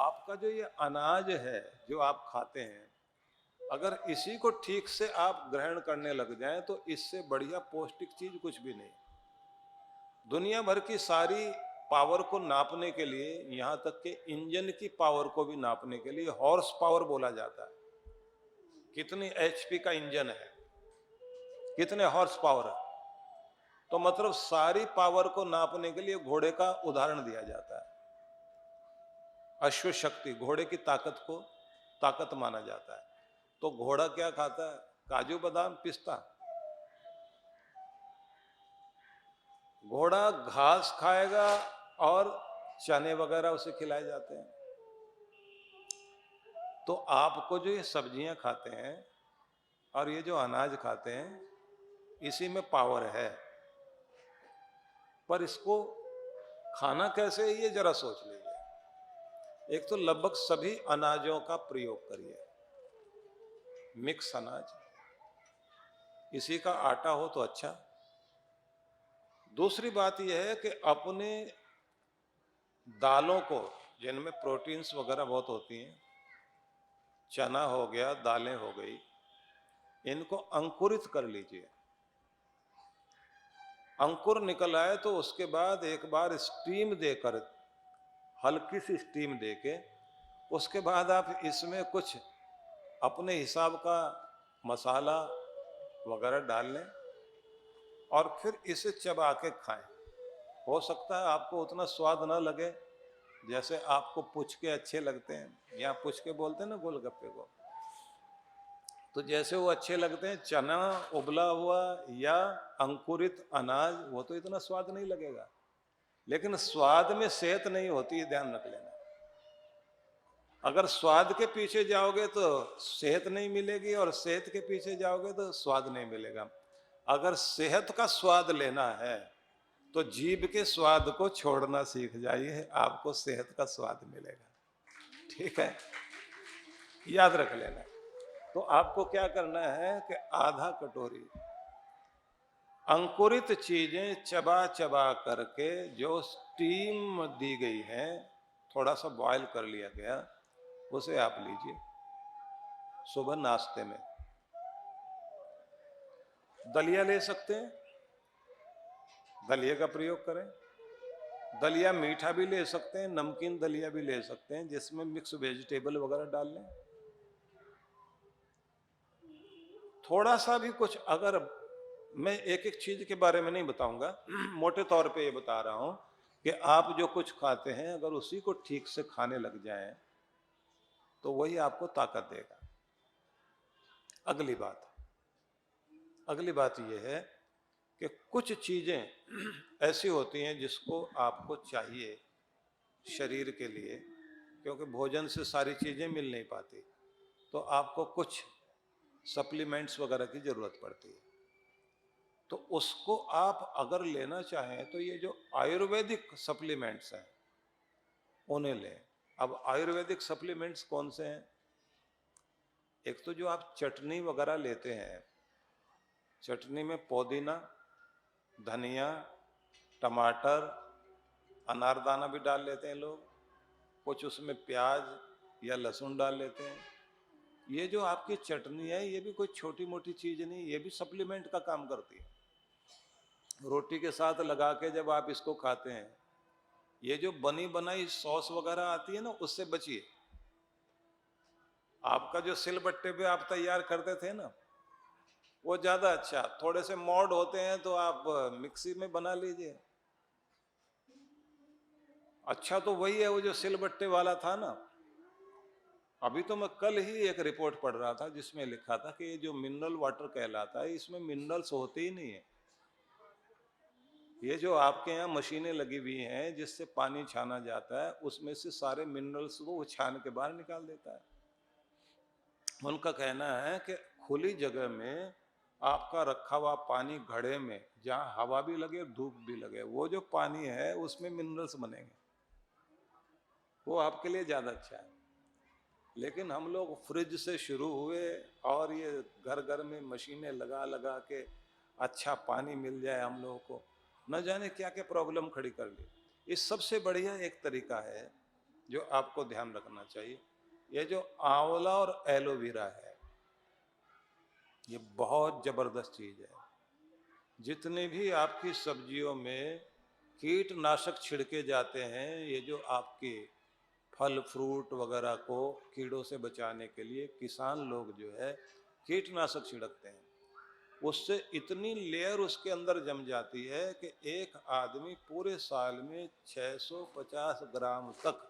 आपका जो ये अनाज है जो आप खाते हैं, अगर इसी को ठीक से आप ग्रहण करने लग जाएं तो इससे बढ़िया पौष्टिक चीज कुछ भी नहीं। दुनिया भर की सारी पावर को नापने के लिए, यहां तक कि इंजन की पावर को भी नापने के लिए हॉर्स पावर बोला जाता है। कितनी एचपी का इंजन है, कितने हॉर्स पावर है, तो मतलब सारी पावर को नापने के लिए घोड़े का उदाहरण दिया जाता है। अश्व शक्ति, घोड़े की ताकत को ताकत माना जाता है। तो घोड़ा क्या खाता है? काजू बादाम पिस्ता। घोड़ा घास खाएगा और चने वगैरह उसे खिलाए जाते हैं। तो आपको जो ये सब्जियां खाते हैं और ये जो अनाज खाते हैं, इसी में पावर है, पर इसको खाना कैसे है ये जरा सोच लीजिए। एक तो लगभग सभी अनाजों का प्रयोग करिए, मिक्स अनाज, इसी का आटा हो तो अच्छा। दूसरी बात यह है कि अपने दालों को, जिनमें प्रोटीन्स वगैरह बहुत होती हैं, चना हो गया, दालें हो गई, इनको अंकुरित कर लीजिए। अंकुर निकल आए तो उसके बाद एक बार स्टीम देकर, हल्की सी स्टीम देके, उसके बाद आप इसमें कुछ अपने हिसाब का मसाला वगैरह डाल लें और फिर इसे चबा के खाएं। हो सकता है आपको उतना स्वाद ना लगे जैसे आपको पुचके अच्छे लगते हैं, यहाँ पुचके बोलते हैं ना गोलगप्पे को, तो जैसे वो अच्छे लगते हैं चना उबला हुआ या अंकुरित अनाज, वो तो इतना स्वाद नहीं लगेगा। लेकिन स्वाद में सेहत नहीं होती है, ध्यान रख लेना। अगर स्वाद के पीछे जाओगे तो सेहत नहीं मिलेगी, और सेहत के पीछे जाओगे तो स्वाद नहीं मिलेगा। अगर सेहत का स्वाद लेना है तो जीभ के स्वाद को छोड़ना सीख जाइए, आपको सेहत का स्वाद मिलेगा। ठीक है, याद रख लेना। तो आपको क्या करना है कि आधा कटोरी अंकुरित चीजें चबा चबा करके, जो स्टीम दी गई है, थोड़ा सा बॉयल कर लिया गया, उसे आप लीजिए सुबह नाश्ते में। दलिया ले सकते हैं, दलिया का प्रयोग करें। दलिया मीठा भी ले सकते हैं, नमकीन दलिया भी ले सकते हैं, जिसमें मिक्स वेजिटेबल वगैरह डाल लें। थोड़ा सा भी कुछ, अगर मैं एक एक चीज के बारे में नहीं बताऊंगा, मोटे तौर पे ये बता रहा हूं कि आप जो कुछ खाते हैं अगर उसी को ठीक से खाने लग जाएं तो वही आपको ताकत देगा। अगली बात यह है कि कुछ चीजें ऐसी होती हैं जिसको आपको चाहिए शरीर के लिए, क्योंकि भोजन से सारी चीजें मिल नहीं पाती, तो आपको कुछ सप्लीमेंट्स वगैरह की जरूरत पड़ती है। तो उसको आप अगर लेना चाहें तो ये जो आयुर्वेदिक सप्लीमेंट्स हैं उन्हें लें। अब आयुर्वेदिक सप्लीमेंट्स कौन से हैं? एक तो जो आप चटनी वगैरह लेते हैं, चटनी में पुदीना, धनिया, टमाटर, अनारदाना भी डाल लेते हैं लोग, कुछ उसमें प्याज या लहसुन डाल लेते हैं। ये जो आपकी चटनी है ये भी कोई छोटी मोटी चीज नहीं, ये भी सप्लीमेंट का काम करती है। रोटी के साथ लगा के जब आप इसको खाते हैं, ये जो बनी बनाई सॉस वगैरह आती है ना, उससे बचिए। आपका जो सिलबट्टे पे आप तैयार करते थे ना, वो ज्यादा अच्छा, थोड़े से मॉड होते हैं तो आप मिक्सी में बना लीजिए। अच्छा तो वही है वो जो सिलबट्टे वाला था ना। अभी तो मैं कल ही एक रिपोर्ट पढ़ रहा था जिसमें लिखा था कि ये जो मिनरल वाटर कहलाता है, इसमें मिनरल्स होते ही नहीं है। ये जो आपके यहाँ मशीनें लगी हुई हैं जिससे पानी छाना जाता है, उसमें से सारे मिनरल्स को वो छान के बाहर निकाल देता है। उनका कहना है कि खुली जगह में आपका रखा हुआ पानी, घड़े में जहाँ हवा भी लगे धूप भी लगे, वो जो पानी है उसमें मिनरल्स बनेंगे, वो आपके लिए ज्यादा अच्छा है। लेकिन हम लोग फ्रिज से शुरू हुए और ये घर घर में मशीनें लगा लगा के अच्छा पानी मिल जाए हम लोगों को, न जाने क्या क्या प्रॉब्लम खड़ी कर ली। इस सबसे बढ़िया एक तरीका है जो आपको ध्यान रखना चाहिए, ये जो आंवला और एलोवेरा है, ये बहुत जबरदस्त चीज है। जितने भी आपकी सब्जियों में कीटनाशक छिड़के जाते हैं, ये जो आपके फल फ्रूट वगैरह को कीड़ों से बचाने के लिए किसान लोग जो है कीटनाशक छिड़कते हैं, उससे इतनी लेयर उसके अंदर जम जाती है कि एक आदमी पूरे साल में 650 ग्राम तक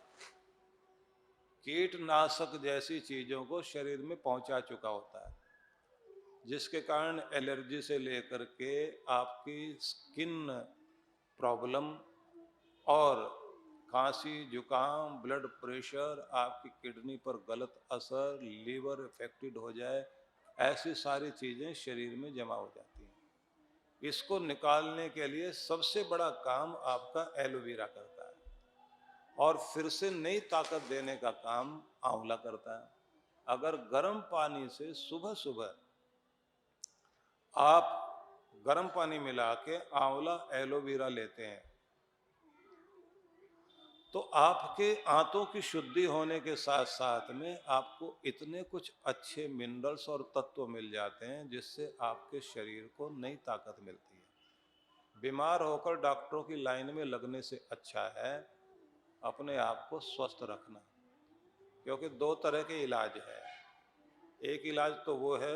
कीटनाशक जैसी चीजों को शरीर में पहुंचा चुका होता है, जिसके कारण एलर्जी से लेकर के आपकी स्किन प्रॉब्लम और खांसी जुकाम ब्लड प्रेशर, आपकी किडनी पर गलत असर, लीवर इफेक्टेड हो जाए, ऐसी सारी चीजें शरीर में जमा हो जाती हैं। इसको निकालने के लिए सबसे बड़ा काम आपका एलोवेरा करता है, और फिर से नई ताकत देने का काम आंवला करता है। अगर गर्म पानी से सुबह सुबह आप गर्म पानी मिला के आंवला एलोवेरा लेते हैं, तो आपके आंतों की शुद्धि होने के साथ साथ में आपको इतने कुछ अच्छे मिनरल्स और तत्व मिल जाते हैं, जिससे आपके शरीर को नई ताकत मिलती है। बीमार होकर डॉक्टरों की लाइन में लगने से अच्छा है अपने आप को स्वस्थ रखना, क्योंकि दो तरह के इलाज है। एक इलाज तो वो है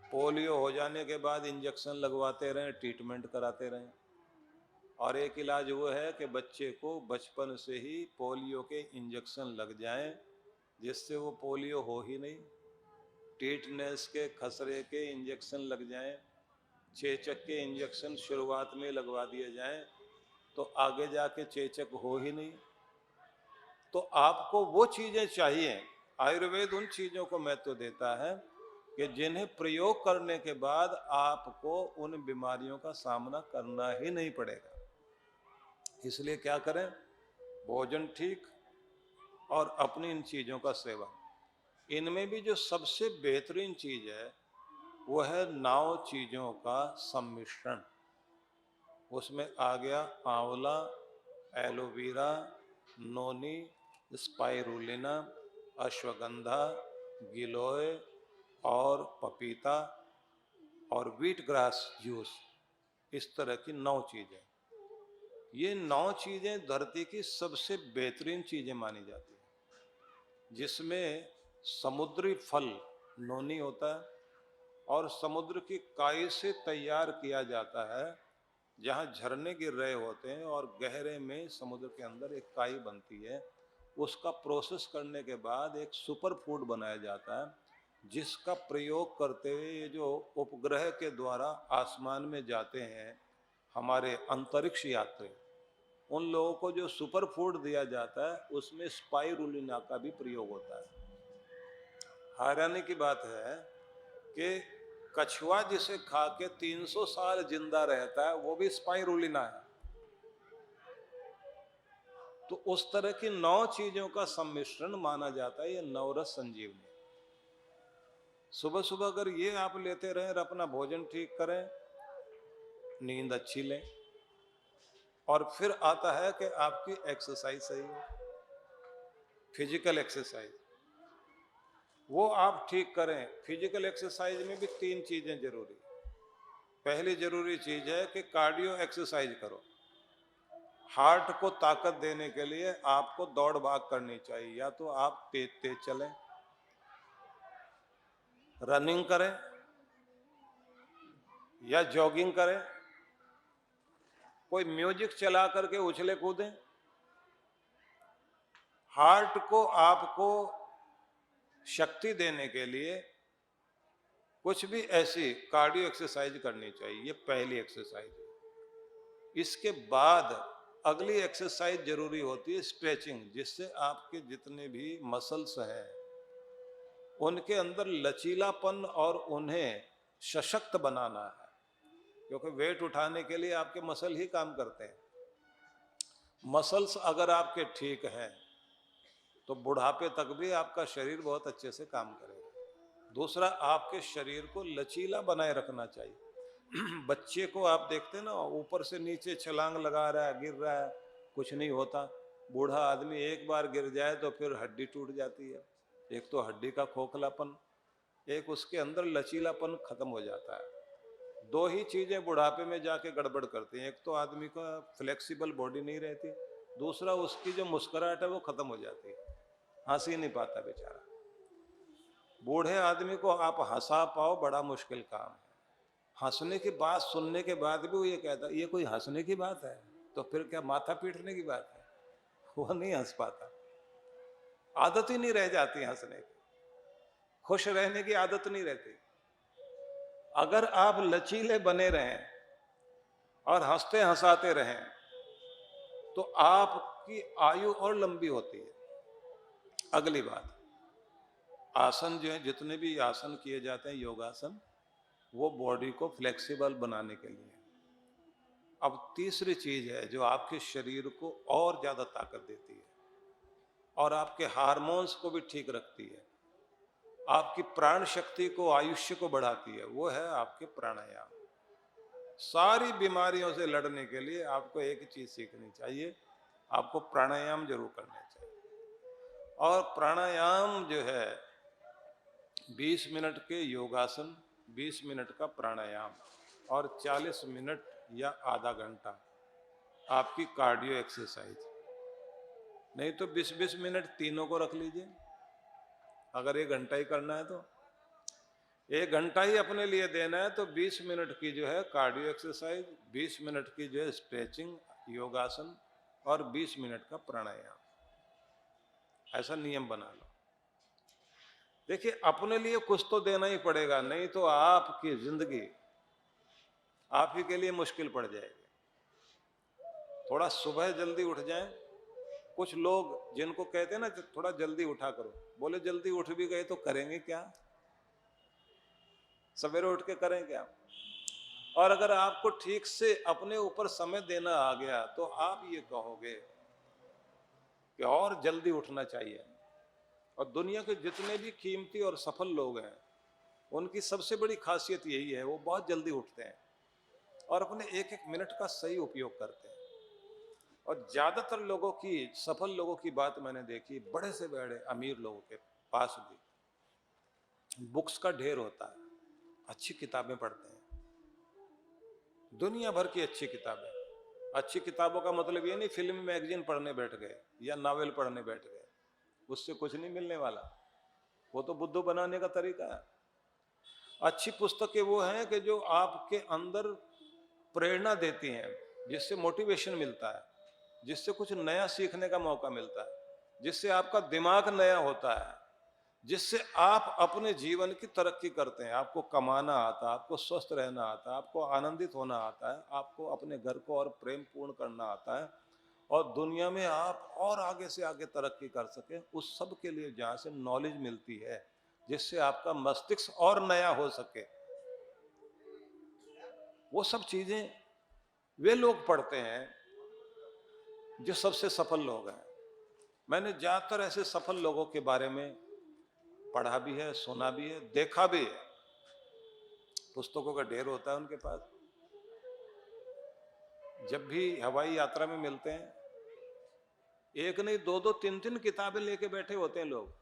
पोलियो हो जाने के बाद इंजेक्शन लगवाते रहें, ट्रीटमेंट कराते रहें, और एक इलाज वो है कि बच्चे को बचपन से ही पोलियो के इंजेक्शन लग जाएं, जिससे वो पोलियो हो ही नहीं। टिटनेस के खसरे के इंजेक्शन लग जाएं, चेचक के इंजेक्शन शुरुआत में लगवा दिए जाएं, तो आगे जाके चेचक हो ही नहीं। तो आपको वो चीजें चाहिए, आयुर्वेद उन चीजों को महत्व देता है कि जिन्हें प्रयोग करने के बाद आपको उन बीमारियों का सामना करना ही नहीं पड़ेगा। इसलिए क्या करें, भोजन ठीक और अपनी इन चीजों का सेवन। इनमें भी जो सबसे बेहतरीन चीज है वो है 9 चीजों का सम्मिश्रण। उसमें आ गया आंवला, एलोवेरा, नोनी, स्पाइरुलिना, अश्वगंधा, गिलोय और पपीता और व्हीट ग्रास जूस। इस तरह की 9 चीजें। ये 9 चीजें धरती की सबसे बेहतरीन चीजें मानी जाती हैं, जिसमें समुद्री फल नोनी होता है और समुद्र की काई से तैयार किया जाता है। जहाँ झरने गिर रहे होते हैं और गहरे में समुद्र के अंदर एक काई बनती है, उसका प्रोसेस करने के बाद एक सुपर फूड बनाया जाता है, जिसका प्रयोग करते हुए ये जो उपग्रह के द्वारा आसमान में जाते हैं हमारे अंतरिक्ष यात्री, उन लोगों को जो सुपर फूड दिया जाता है उसमें स्पाइरुलिना का भी प्रयोग होता है। हैरानी की बात है कि कछुआ जिसे खा के 300 साल जिंदा रहता है वो भी स्पाइरुलिना है। तो उस तरह की 9 चीजों का सम्मिश्रण माना जाता है ये नवरस संजीवनी। सुबह सुबह अगर ये आप लेते रहें और अपना भोजन ठीक करें, नींद अच्छी लें, और फिर आता है कि आपकी एक्सरसाइज सही हो, फिजिकल एक्सरसाइज वो आप ठीक करें। फिजिकल एक्सरसाइज में भी 3 चीजें जरूरी। पहली जरूरी चीज है कि कार्डियो एक्सरसाइज करो। हार्ट को ताकत देने के लिए आपको दौड़ भाग करनी चाहिए, या तो आप तेज तेज चलें, रनिंग करें या जॉगिंग करें, कोई म्यूजिक चला करके उछले कूदें। हार्ट को आपको शक्ति देने के लिए कुछ भी ऐसी कार्डियो एक्सरसाइज करनी चाहिए, ये पहली एक्सरसाइज है। इसके बाद अगली एक्सरसाइज जरूरी होती है स्ट्रेचिंग, जिससे आपके जितने भी मसल्स हैं उनके अंदर लचीलापन और उन्हें सशक्त बनाना है, क्योंकि वेट उठाने के लिए आपके मसल ही काम करते हैं। मसल्स अगर आपके ठीक हैं तो बुढ़ापे तक भी आपका शरीर बहुत अच्छे से काम करेगा। दूसरा, आपके शरीर को लचीला बनाए रखना चाहिए। बच्चे को आप देखते हैं ना, ऊपर से नीचे छलांग लगा रहा है, गिर रहा है, कुछ नहीं होता। बूढ़ा आदमी एक बार गिर जाए तो फिर हड्डी टूट जाती है। एक तो हड्डी का खोखलापन, एक उसके अंदर लचीलापन खत्म हो जाता है। दो ही चीजें बुढ़ापे में जाके गड़बड़ करती हैं, एक तो आदमी का फ्लेक्सिबल बॉडी नहीं रहती, दूसरा उसकी जो मुस्कुराहट है वो खत्म हो जाती है, हंस ही नहीं पाता बेचारा। बूढ़े आदमी को आप हंसा पाओ बड़ा मुश्किल काम है। हंसने की बात सुनने के बाद भी वो ये कहता है ये कोई हंसने की बात है, तो फिर क्या माथा पीटने की बात है? वो नहीं हंस पाता, आदत ही नहीं रह जाती हंसने की, खुश रहने की आदत नहीं रहती। अगर आप लचीले बने रहें और हंसते हंसाते रहें तो आपकी आयु और लंबी होती है। अगली बात, आसन जो है, जितने भी आसन किए जाते हैं योगासन, वो बॉडी को फ्लेक्सिबल बनाने के लिए। अब तीसरी चीज है जो आपके शरीर को और ज्यादा ताकत देती है और आपके हार्मोन्स को भी ठीक रखती है, आपकी प्राण शक्ति को, आयुष्य को बढ़ाती है, वो है आपके प्राणायाम। सारी बीमारियों से लड़ने के लिए आपको एक ही चीज सीखनी चाहिए, आपको प्राणायाम जरूर करने चाहिए। और प्राणायाम जो है 20 मिनट के योगासन, 20 मिनट का प्राणायाम और 40 मिनट या आधा घंटा आपकी कार्डियो एक्सरसाइज। नहीं तो 20-20 मिनट तीनों को रख लीजिए। अगर 1 घंटा ही करना है तो 1 घंटा ही अपने लिए देना है तो 20 मिनट की जो है कार्डियो एक्सरसाइज, 20 मिनट की जो है स्ट्रेचिंग योगासन और 20 मिनट का प्राणायाम, ऐसा नियम बना लो। देखिए अपने लिए कुछ तो देना ही पड़ेगा, नहीं तो आपकी जिंदगी आप ही के लिए मुश्किल पड़ जाएगी। थोड़ा सुबह जल्दी उठ जाएं। कुछ लोग जिनको कहते हैं ना थोड़ा जल्दी उठा करो, बोले जल्दी उठ भी गए तो करेंगे क्या? सवेरे उठ के करें क्या? और अगर आपको ठीक से अपने ऊपर समय देना आ गया तो आप ये कहोगे कि और जल्दी उठना चाहिए। और दुनिया के जितने भी कीमती और सफल लोग हैं उनकी सबसे बड़ी खासियत यही है, वो बहुत जल्दी उठते हैं और अपने एक एक मिनट का सही उपयोग करते हैं। और ज्यादातर लोगों की, सफल लोगों की बात मैंने देखी, बड़े से बड़े अमीर लोगों के पास भी बुक्स का ढेर होता है, अच्छी किताबें पढ़ते हैं, दुनिया भर की अच्छी किताबें। अच्छी किताबों का मतलब ये नहीं फिल्म मैगजीन पढ़ने बैठ गए या नॉवेल पढ़ने बैठ गए, उससे कुछ नहीं मिलने वाला, वो तो बुद्धू बनाने का तरीका है। अच्छी पुस्तकें वो हैं कि जो आपके अंदर प्रेरणा देती हैं, जिससे मोटिवेशन मिलता है, जिससे कुछ नया सीखने का मौका मिलता है, जिससे आपका दिमाग नया होता है, जिससे आप अपने जीवन की तरक्की करते हैं। आपको कमाना आता है, आपको स्वस्थ रहना आता है, आपको आनंदित होना आता है, आपको अपने घर को और प्रेम पूर्ण करना आता है और दुनिया में आप और आगे से आगे तरक्की कर सके, उस सब के लिए जहाँ से नॉलेज मिलती है, जिससे आपका मस्तिष्क और नया हो सके, वो सब चीजें वे लोग पढ़ते हैं जो सबसे सफल लोग हैं। मैंने ज्यादातर ऐसे सफल लोगों के बारे में पढ़ा भी है, सुना भी है, देखा भी है। पुस्तकों का ढेर होता है उनके पास। जब भी हवाई यात्रा में मिलते हैं, एक नहीं दो दो तीन तीन किताबें लेके बैठे होते हैं लोग,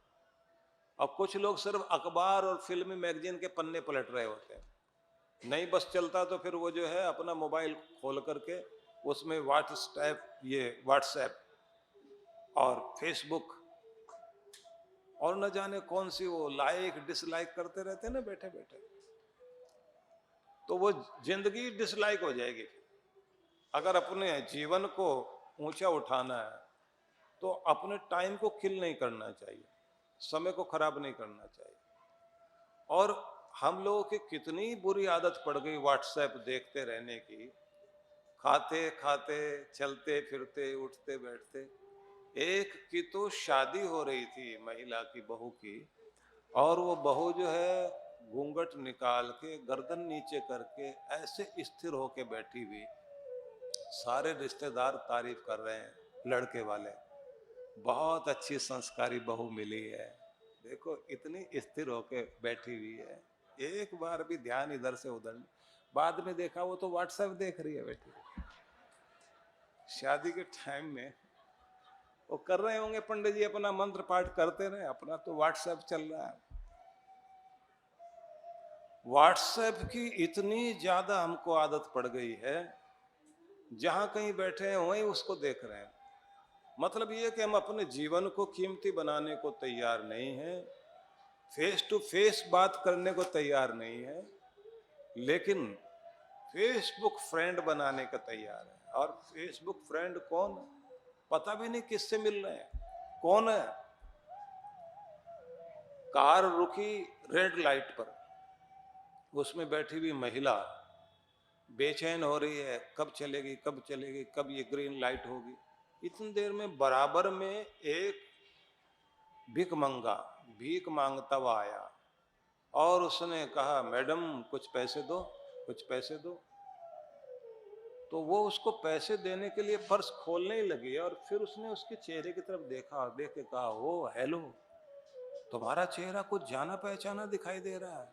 और कुछ लोग सिर्फ अखबार और फिल्मी मैगजीन के पन्ने पलट रहे होते हैं। नहीं बस चलता तो फिर वो जो है अपना मोबाइल खोल करके उसमें व्हाट्सएप और फेसबुक और न जाने कौन सी वो लाइक डिसलाइक करते रहते हैं ना बैठे बैठे, तो वो जिंदगी डिसलाइक हो जाएगी। अगर अपने जीवन को ऊंचा उठाना है तो अपने टाइम को किल नहीं करना चाहिए, समय को खराब नहीं करना चाहिए। और हम लोगों की कितनी बुरी आदत पड़ गई व्हाट्सएप देखते रहने की, खाते खाते, चलते फिरते, उठते बैठते। एक की तो शादी हो रही थी महिला की, बहू की, और वो बहू जो है घूंघट निकाल के गर्दन नीचे करके ऐसे स्थिर होके बैठी हुई, सारे रिश्तेदार तारीफ कर रहे हैं लड़के वाले, बहुत अच्छी संस्कारी बहू मिली है, देखो इतनी स्थिर होके बैठी हुई है, एक बार भी ध्यान इधर से उधर नहीं। बाद में देखा वो तो व्हाट्सएप देख रही है बैठी। शादी के टाइम में वो कर रहे होंगे पंडित जी, अपना मंत्र पाठ करते रहे, अपना तो व्हाट्सएप चल रहा है। व्हाट्सएप की इतनी ज्यादा हमको आदत पड़ गई है, जहां कहीं बैठे हैं वहीं उसको देख रहे हैं। मतलब ये कि हम अपने जीवन को कीमती बनाने को तैयार नहीं है, फेस टू फेस बात करने को तैयार नहीं है, लेकिन फेसबुक फ्रेंड बनाने का तैयार है। और फेसबुक फ्रेंड कौन, पता भी नहीं किससे मिल रहे हैं, कौन है। कार रुकी रेड लाइट पर, उसमें बैठी हुई महिला बेचैन हो रही है, कब चलेगी कब चलेगी, कब ये ग्रीन लाइट होगी। इतनी देर में बराबर में एक भीख मांगता हुआ आया और उसने कहा, मैडम कुछ पैसे दो, कुछ पैसे दो। तो वो उसको पैसे देने के लिए पर्स खोलने ही लगी और फिर उसने उसके चेहरे की तरफ देखा और देख के कहा, ओ हेलो, तुम्हारा चेहरा कुछ जाना पहचाना दिखाई दे रहा है।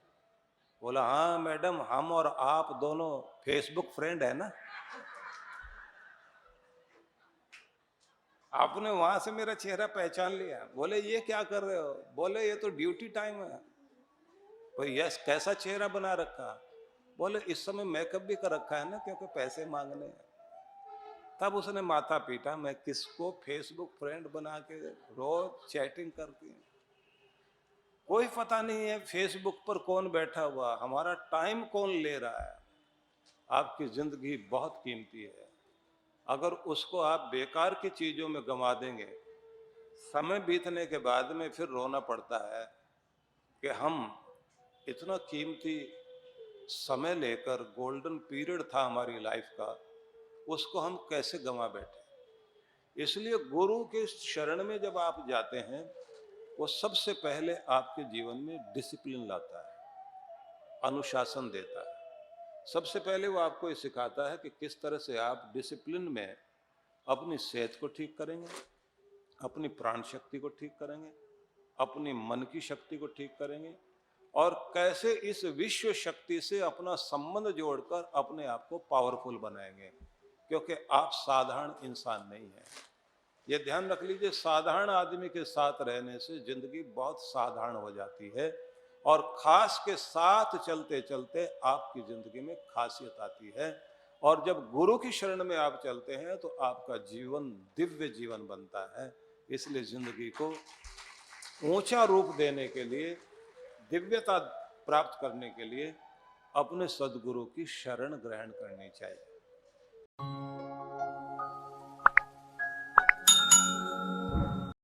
बोला, हाँ मैडम, हम और आप दोनों फेसबुक फ्रेंड है ना। आपने वहां से मेरा चेहरा पहचान लिया। बोले, ये क्या कर रहे हो? बोले, ये तो ड्यूटी टाइम है। भाई यस, कैसा चेहरा बना रखा? बोले, इस समय मेकअप भी कर रखा है ना, क्योंकि पैसे मांगने हैं। तब उसने माथा पीटा, मैं किसको फेसबुक फ्रेंड बना के रोज चैटिंग करती हूँ। कोई पता नहीं है फेसबुक पर कौन बैठा हुआ, हमारा टाइम कौन ले रहा है। आपकी जिंदगी बहुत कीमती है, अगर उसको आप बेकार की चीजों में गंवा देंगे, समय बीतने के बाद में फिर रोना पड़ता है कि हम इतना कीमती समय लेकर, गोल्डन पीरियड था हमारी लाइफ का, उसको हम कैसे गंवा बैठे। इसलिए गुरु के शरण में जब आप जाते हैं, वो सबसे पहले आपके जीवन में डिसिप्लिन लाता है, अनुशासन देता है। सबसे पहले वो आपको ये सिखाता है कि किस तरह से आप डिसिप्लिन में अपनी सेहत को ठीक करेंगे, अपनी प्राण शक्ति को ठीक करेंगे, अपनी मन की शक्ति को ठीक करेंगे, और कैसे इस विश्व शक्ति से अपना संबंध जोड़कर अपने आप को पावरफुल बनाएंगे। क्योंकि आप साधारण इंसान नहीं हैं। ये ध्यान रख लीजिए, साधारण आदमी के साथ रहने से जिंदगी बहुत साधारण हो जाती है, और खास के साथ चलते चलते आपकी जिंदगी में खासियत आती है। और जब गुरु की शरण में आप चलते हैं तो आपका जीवन दिव्य जीवन बनता है। इसलिए जिंदगी को ऊंचा रूप देने के लिए, दिव्यता प्राप्त करने के लिए अपने सदगुरु की शरण ग्रहण करनी चाहिए।